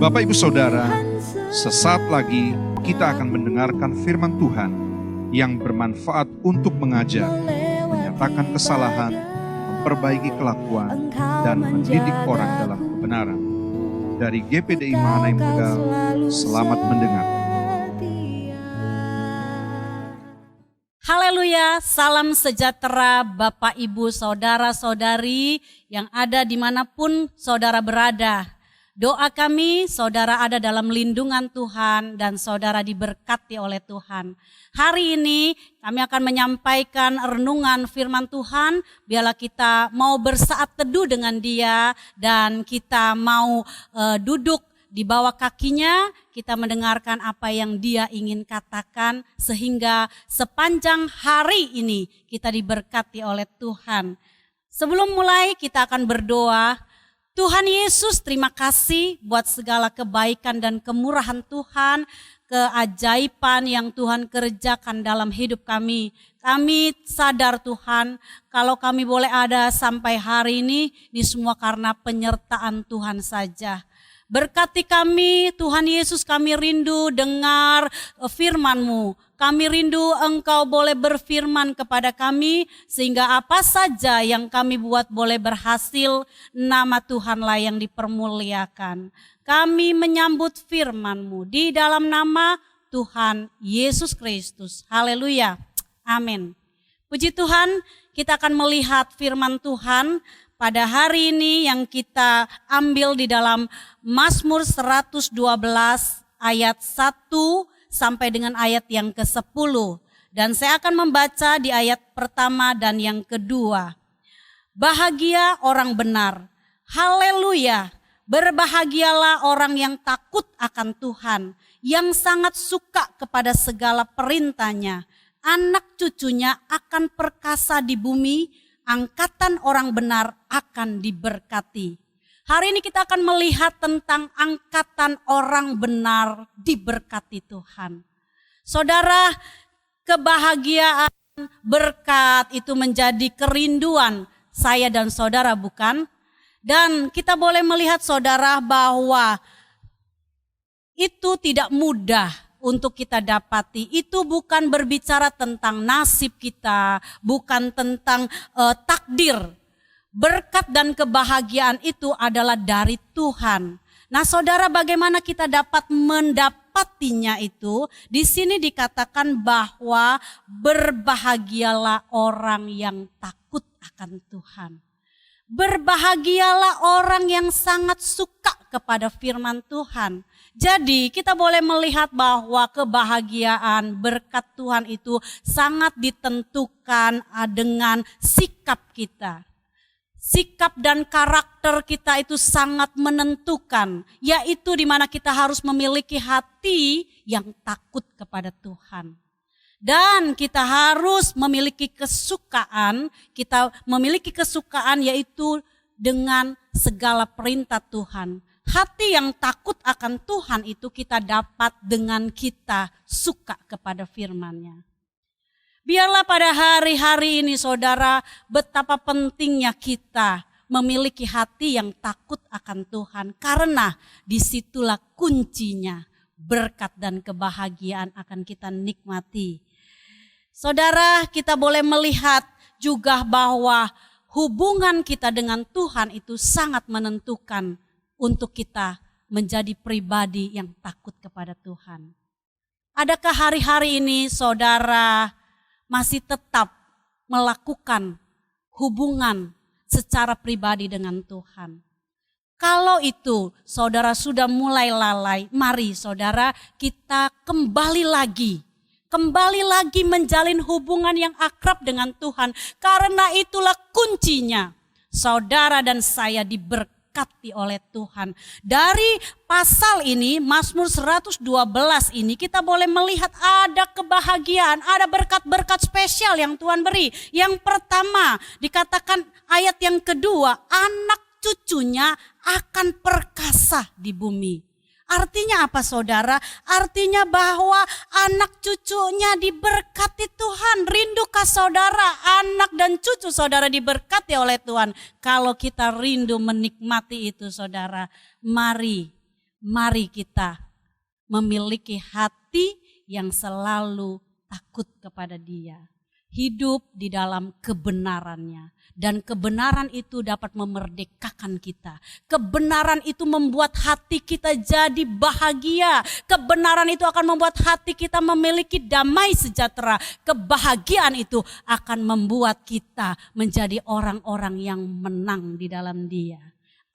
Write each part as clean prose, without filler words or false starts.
Bapak Ibu Saudara, sesaat lagi kita akan mendengarkan firman Tuhan yang bermanfaat untuk mengajar, menyatakan kesalahan, memperbaiki kelakuan, dan mendidik orang dalam kebenaran. Dari GPDI Mahanaim Tegal, selamat mendengar. Haleluya, salam sejahtera Bapak Ibu Saudara-saudari yang ada dimanapun saudara berada. Doa kami, saudara ada dalam lindungan Tuhan dan saudara diberkati oleh Tuhan. Hari ini kami akan menyampaikan renungan firman Tuhan. Biarlah kita mau bersaat teduh dengan Dia dan kita mau duduk di bawah kakinya, kita mendengarkan apa yang Dia ingin katakan sehingga sepanjang hari ini kita diberkati oleh Tuhan. Sebelum mulai kita akan berdoa. Tuhan Yesus, terima kasih buat segala kebaikan dan kemurahan Tuhan, keajaiban yang Tuhan kerjakan dalam hidup kami. Kami sadar Tuhan, kalau kami boleh ada sampai hari ini semua karena penyertaan Tuhan saja. Berkati kami, Tuhan Yesus, kami rindu dengar firman-Mu. Kami rindu Engkau boleh berfirman kepada kami, sehingga apa saja yang kami buat boleh berhasil, nama Tuhanlah yang dipermuliakan. Kami menyambut firman-Mu di dalam nama Tuhan Yesus Kristus. Haleluya, amin. Puji Tuhan, kita akan melihat firman Tuhan pada hari ini yang kita ambil di dalam Mazmur 112 ayat 1 sampai dengan ayat yang ke-10. Dan saya akan membaca di ayat pertama dan yang kedua. Bahagia orang benar, haleluya, berbahagialah orang yang takut akan Tuhan, yang sangat suka kepada segala perintahnya. Anak cucunya akan perkasa di bumi, angkatan orang benar akan diberkati. Hari ini kita akan melihat tentang angkatan orang benar diberkati Tuhan. Saudara, kebahagiaan, berkat itu menjadi kerinduan saya dan saudara, bukan? Dan kita boleh melihat saudara bahwa itu tidak mudah untuk kita dapati. Itu bukan berbicara tentang nasib kita, bukan tentang takdir. Berkat dan kebahagiaan itu adalah dari Tuhan. Nah, saudara, bagaimana kita dapat mendapatinya itu? Di sini dikatakan bahwa berbahagialah orang yang takut akan Tuhan. Berbahagialah orang yang sangat suka kepada firman Tuhan. Jadi kita boleh melihat bahwa kebahagiaan berkat Tuhan itu sangat ditentukan dengan sikap kita. Sikap dan karakter kita itu sangat menentukan, yaitu di mana kita harus memiliki hati yang takut kepada Tuhan. Dan kita harus memiliki kesukaan, yaitu dengan segala perintah Tuhan. Hati yang takut akan Tuhan itu kita dapat dengan kita suka kepada firman-Nya. Biarlah pada hari-hari ini saudara, betapa pentingnya kita memiliki hati yang takut akan Tuhan. Karena disitulah kuncinya, berkat dan kebahagiaan akan kita nikmati. Saudara, kita boleh melihat juga bahwa hubungan kita dengan Tuhan itu sangat menentukan untuk kita menjadi pribadi yang takut kepada Tuhan. Adakah hari-hari ini saudara masih tetap melakukan hubungan secara pribadi dengan Tuhan? Kalau itu saudara sudah mulai lalai, mari saudara kita kembali lagi menjalin hubungan yang akrab dengan Tuhan. Karena itulah kuncinya saudara dan saya diberkati oleh Tuhan. Dari pasal ini, Mazmur 112 ini kita boleh melihat ada kebahagiaan, ada berkat-berkat spesial yang Tuhan beri. Yang pertama dikatakan ayat yang kedua, anak cucunya akan perkasa di bumi. Artinya apa saudara? Artinya bahwa anak cucunya diberkati Tuhan. Rindukah saudara anak dan cucu saudara diberkati oleh Tuhan? Kalau kita rindu menikmati itu saudara, mari Mari kita memiliki hati yang selalu takut kepada Dia. Hidup di dalam kebenarannya. Dan kebenaran itu dapat memerdekakan kita. Kebenaran itu membuat hati kita jadi bahagia. Kebenaran itu akan membuat hati kita memiliki damai sejahtera. Kebahagiaan itu akan membuat kita menjadi orang-orang yang menang di dalam Dia.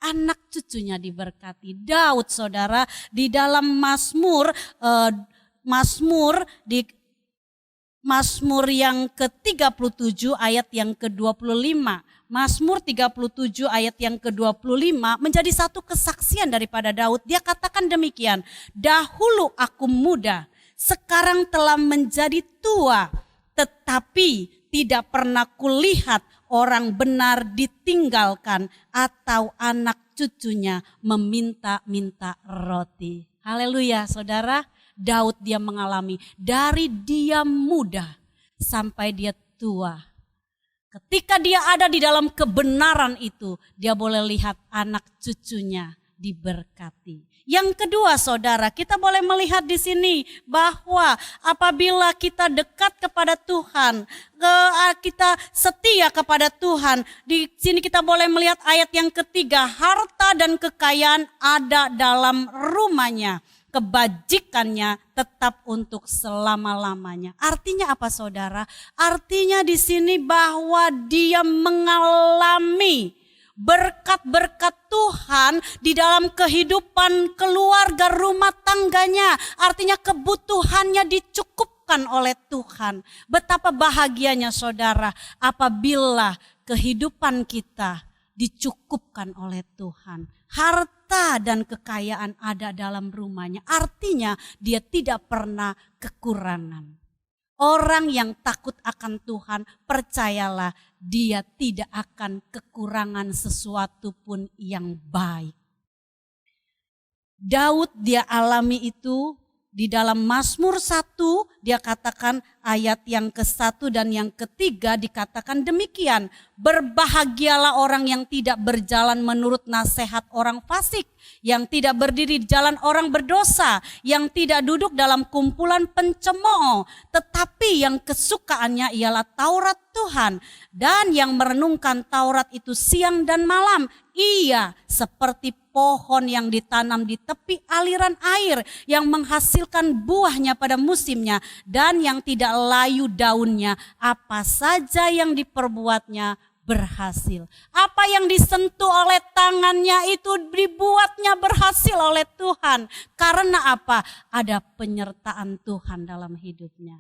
Anak cucunya diberkati. Daud, saudara, di dalam Mazmur yang ke-37 ayat yang ke-25. Mazmur 37 ayat yang ke-25 menjadi satu kesaksian daripada Daud. Dia katakan demikian, dahulu aku muda, sekarang telah menjadi tua, tetapi tidak pernah kulihat orang benar ditinggalkan atau anak cucunya meminta-minta roti. Haleluya, saudara. Daud dia mengalami dari dia muda sampai dia tua. Ketika dia ada di dalam kebenaran itu, dia boleh lihat anak cucunya diberkati. Yang kedua, saudara, kita boleh melihat di sini bahwa apabila kita dekat kepada Tuhan, kita setia kepada Tuhan, di sini kita boleh melihat ayat yang ketiga, harta dan kekayaan ada dalam rumahnya. Kebajikannya tetap untuk selama-lamanya. Artinya apa, saudara? Artinya di sini bahwa dia mengalami berkat-berkat Tuhan di dalam kehidupan keluarga rumah tangganya. Artinya kebutuhannya dicukupkan oleh Tuhan. Betapa bahagianya, saudara, apabila kehidupan kita dicukupkan oleh Tuhan. Harta dan kekayaan ada dalam rumahnya. Artinya dia tidak pernah kekurangan. Orang yang takut akan Tuhan, percayalah dia tidak akan kekurangan sesuatu pun yang baik. Daud dia alami itu di dalam Mazmur 1, dia katakan ayat yang ke-1 dan yang ketiga dikatakan demikian. Berbahagialah orang yang tidak berjalan menurut nasihat orang fasik, yang tidak berdiri di jalan orang berdosa, yang tidak duduk dalam kumpulan pencemooh, tetapi yang kesukaannya ialah Taurat Tuhan, dan yang merenungkan Taurat itu siang dan malam. Ia seperti pohon yang ditanam di tepi aliran air, yang menghasilkan buahnya pada musimnya, dan yang tidak layu daunnya. Apa saja yang diperbuatnya berhasil. Apa yang disentuh oleh tangannya itu dibuatnya berhasil oleh Tuhan. Karena apa? Ada penyertaan Tuhan dalam hidupnya.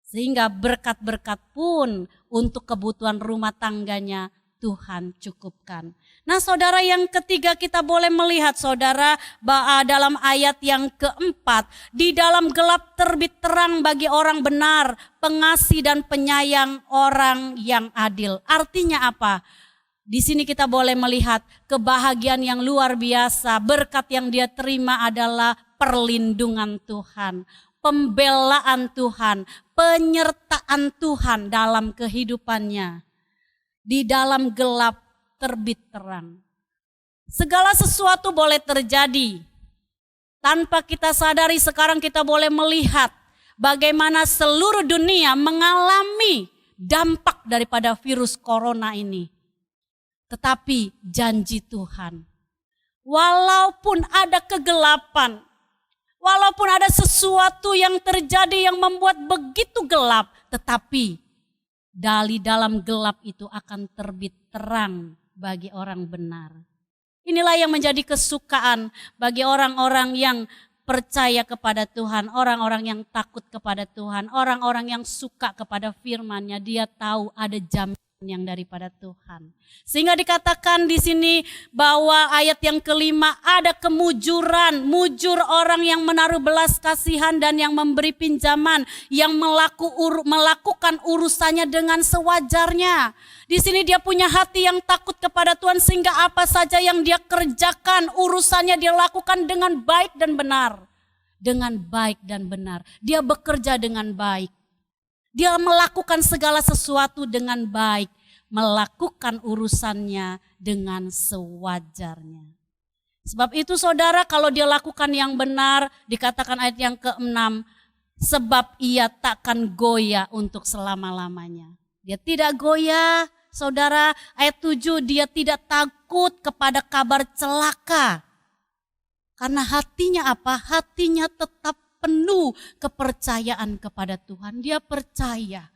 Sehingga berkat-berkat pun untuk kebutuhan rumah tangganya Tuhan cukupkan. Nah, saudara, yang ketiga kita boleh melihat, saudara, dalam ayat yang keempat, di dalam gelap terbit terang bagi orang benar, pengasih dan penyayang orang yang adil. Artinya apa? Di sini kita boleh melihat kebahagiaan yang luar biasa. Berkat yang dia terima adalah perlindungan Tuhan, pembelaan Tuhan, penyertaan Tuhan dalam kehidupannya. Di dalam gelap terbit terang. Segala sesuatu boleh terjadi. Tanpa kita sadari, sekarang kita boleh melihat bagaimana seluruh dunia mengalami dampak daripada virus corona ini. Tetapi janji Tuhan, walaupun ada kegelapan, walaupun ada sesuatu yang terjadi yang membuat begitu gelap, tetapi dari dalam gelap itu akan terbit terang bagi orang benar. Inilah yang menjadi kesukaan bagi orang-orang yang percaya kepada Tuhan, orang-orang yang takut kepada Tuhan, orang-orang yang suka kepada firman-Nya. Dia tahu ada jaminan yang daripada Tuhan. Sehingga dikatakan di sini bahwa ayat yang kelima, ada kemujuran, mujur orang yang menaruh belas kasihan dan yang memberi pinjaman, yang melakukan urusannya dengan sewajarnya. Di sini dia punya hati yang takut kepada Tuhan, sehingga apa saja yang dia kerjakan, urusannya dia lakukan dengan baik dan benar. Dengan baik dan benar. Dia bekerja dengan baik. Dia melakukan segala sesuatu dengan baik, melakukan urusannya dengan sewajarnya. Sebab itu saudara, kalau dia lakukan yang benar, dikatakan ayat yang ke-6, sebab ia takkan goyah untuk selama-lamanya. Dia tidak goyah, saudara. Ayat 7, dia tidak takut kepada kabar celaka. Karena hatinya apa? Hatinya tetap penuh kepercayaan kepada Tuhan. Dia percaya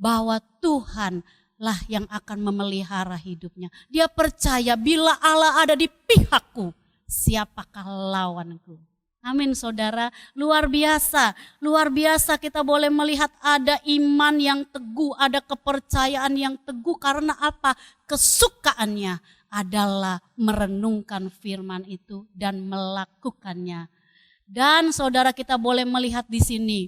bahwa Tuhanlah yang akan memelihara hidupnya. Dia percaya bila Allah ada di pihakku, siapakah lawanku? Amin saudara, luar biasa. Luar biasa kita boleh melihat ada iman yang teguh, ada kepercayaan yang teguh. Karena apa? Kesukaannya adalah merenungkan firman itu dan melakukannya. Dan saudara, kita boleh melihat di sini,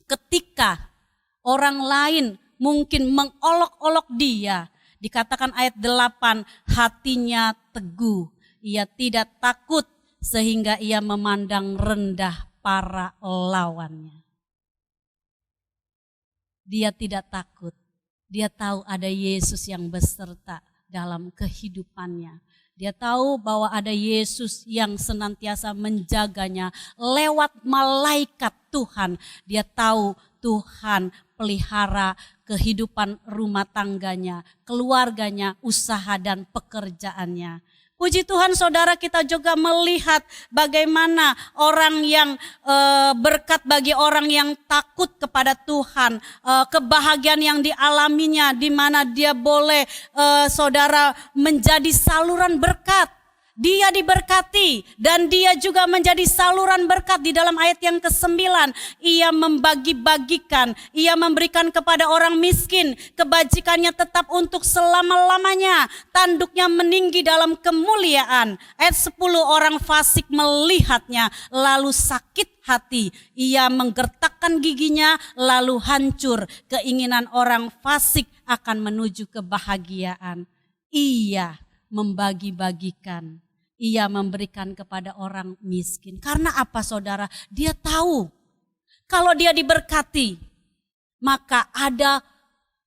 ketika orang lain mungkin mengolok-olok dia, dikatakan ayat 8, hatinya teguh, ia tidak takut sehingga ia memandang rendah para lawannya. Dia tidak takut, dia tahu ada Yesus yang beserta dalam kehidupannya. Dia tahu bahwa ada Yesus yang senantiasa menjaganya lewat malaikat Tuhan. Dia tahu Tuhan pelihara kehidupan rumah tangganya, keluarganya, usaha dan pekerjaannya. Puji Tuhan saudara, kita juga melihat bagaimana orang yang berkat bagi orang yang takut kepada Tuhan. Kebahagiaan yang dialaminya di mana dia boleh saudara menjadi saluran berkat. Dia diberkati dan dia juga menjadi saluran berkat. Di dalam ayat yang ke-9, ia membagi-bagikan, ia memberikan kepada orang miskin, kebajikannya tetap untuk selama-lamanya, tanduknya meninggi dalam kemuliaan. Ayat 10, orang fasik melihatnya lalu sakit hati, ia menggertakkan giginya lalu hancur. Keinginan orang fasik akan menuju kebahagiaan. Ia membagi-bagikan, ia memberikan kepada orang miskin. Karena apa saudara? Dia tahu kalau dia diberkati, maka ada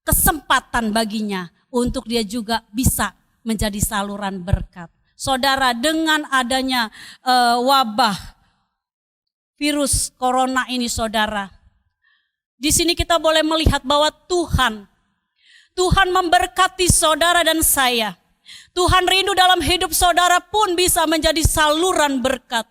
kesempatan baginya untuk dia juga bisa menjadi saluran berkat. Saudara, dengan adanya wabah virus corona ini saudara, di sini kita boleh melihat bahwa Tuhan memberkati saudara dan saya. Tuhan rindu dalam hidup saudara pun bisa menjadi saluran berkat.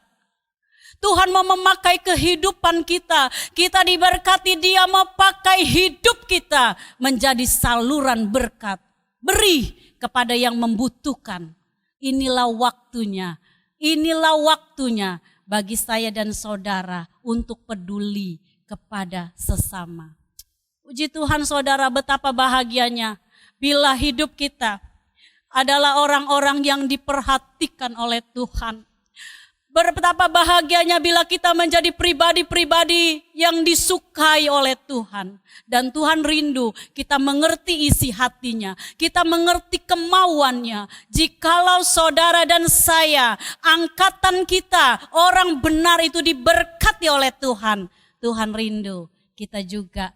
Tuhan mau memakai kehidupan kita. Kita diberkati, dia mau pakai hidup kita menjadi saluran berkat. Beri kepada yang membutuhkan. Inilah waktunya. Inilah waktunya bagi saya dan saudara untuk peduli kepada sesama. Puji Tuhan saudara, betapa bahagianya bila hidup kita adalah orang-orang yang diperhatikan oleh Tuhan. Betapa bahagianya bila kita menjadi pribadi-pribadi yang disukai oleh Tuhan. Dan Tuhan rindu kita mengerti isi hatinya, kita mengerti kemauannya. Jikalau saudara dan saya, angkatan kita, orang benar itu diberkati oleh Tuhan, Tuhan rindu kita juga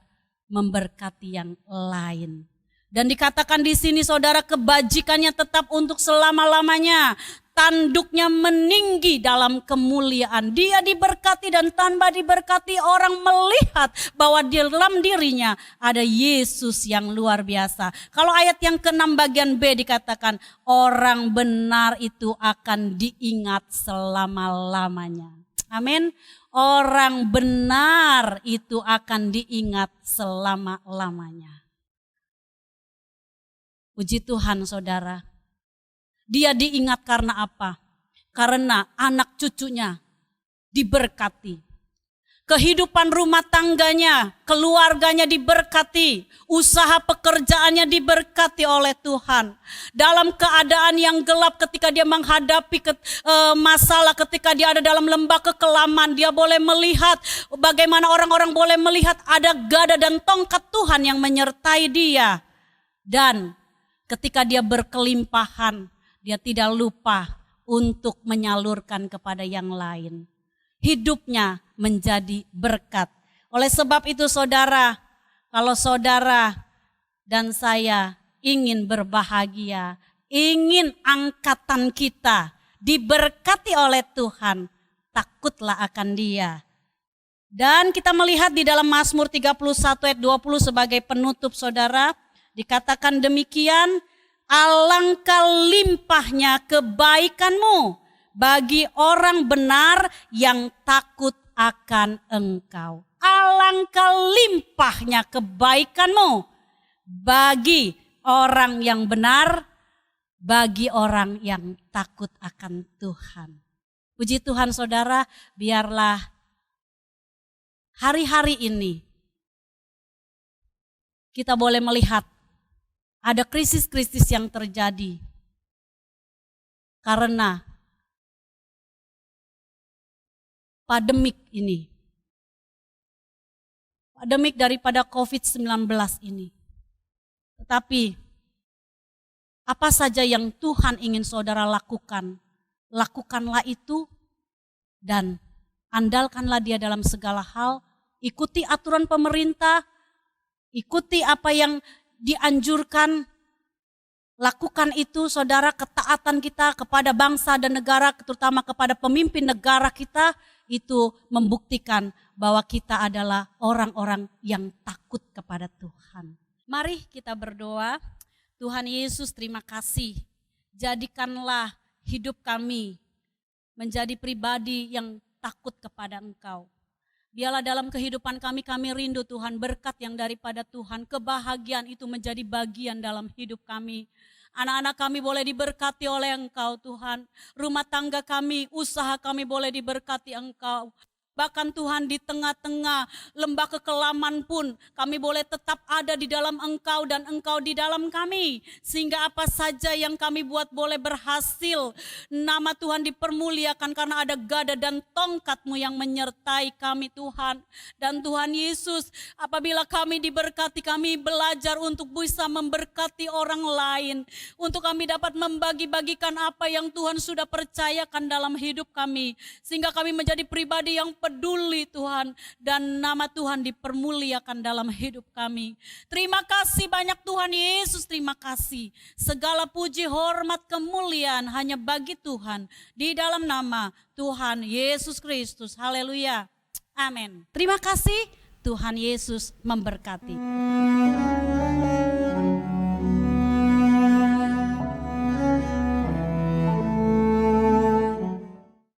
memberkati yang lain. Dan dikatakan di sini saudara, kebajikannya tetap untuk selama-lamanya. Tanduknya meninggi dalam kemuliaan. Dia diberkati dan tanpa diberkati orang melihat bahwa di dalam dirinya ada Yesus yang luar biasa. Kalau ayat yang ke-6 bagian B dikatakan, orang benar itu akan diingat selama-lamanya. Amin. Orang benar itu akan diingat selama-lamanya. Puji Tuhan saudara, dia diingat karena apa? Karena anak cucunya diberkati. Kehidupan rumah tangganya, keluarganya diberkati. Usaha pekerjaannya diberkati oleh Tuhan. Dalam keadaan yang gelap ketika dia menghadapi masalah, ketika dia ada dalam lembah kekelaman, dia boleh melihat bagaimana orang-orang boleh melihat ada gada dan tongkat Tuhan yang menyertai dia. Dan ketika dia berkelimpahan, dia tidak lupa untuk menyalurkan kepada yang lain. Hidupnya menjadi berkat. Oleh sebab itu saudara, kalau saudara dan saya ingin berbahagia, ingin angkatan kita diberkati oleh Tuhan, takutlah akan Dia. Dan kita melihat di dalam Mazmur 31 ayat 20 sebagai penutup saudara, dikatakan demikian, alangkah limpahnya kebaikanmu bagi orang benar yang takut akan Engkau. Alangkah limpahnya kebaikanmu bagi orang yang benar, bagi orang yang takut akan Tuhan. Puji Tuhan saudara, biarlah hari-hari ini kita boleh melihat ada krisis-krisis yang terjadi karena pandemik ini. Pandemik daripada COVID-19 ini. Tetapi apa saja yang Tuhan ingin saudara lakukan, lakukanlah itu dan andalkanlah Dia dalam segala hal. Ikuti aturan pemerintah, ikuti apa yang dianjurkan, lakukan itu saudara. Ketaatan kita kepada bangsa dan negara, terutama kepada pemimpin negara kita, itu membuktikan bahwa kita adalah orang-orang yang takut kepada Tuhan. Mari kita berdoa. Tuhan Yesus, terima kasih. Jadikanlah hidup kami menjadi pribadi yang takut kepada Engkau. Biarlah dalam kehidupan kami rindu Tuhan berkat yang daripada Tuhan. Kebahagiaan itu menjadi bagian dalam hidup kami. Anak-anak kami boleh diberkati oleh Engkau Tuhan. Rumah tangga kami, usaha kami boleh diberkati Engkau. Bahkan Tuhan di tengah-tengah lembah kekelaman pun kami boleh tetap ada di dalam Engkau dan Engkau di dalam kami. Sehingga apa saja yang kami buat boleh berhasil. Nama Tuhan dipermuliakan karena ada gada dan tongkat-Mu yang menyertai kami Tuhan. Dan Tuhan Yesus, apabila kami diberkati, kami belajar untuk bisa memberkati orang lain. Untuk kami dapat membagi-bagikan apa yang Tuhan sudah percayakan dalam hidup kami. Sehingga kami menjadi pribadi yang peduli Tuhan, dan nama Tuhan dipermuliakan dalam hidup kami. Terima kasih banyak Tuhan Yesus, terima kasih. Segala puji, hormat, kemuliaan hanya bagi Tuhan. Di dalam nama Tuhan Yesus Kristus. Haleluya. Amin. Terima kasih. Tuhan Yesus memberkati.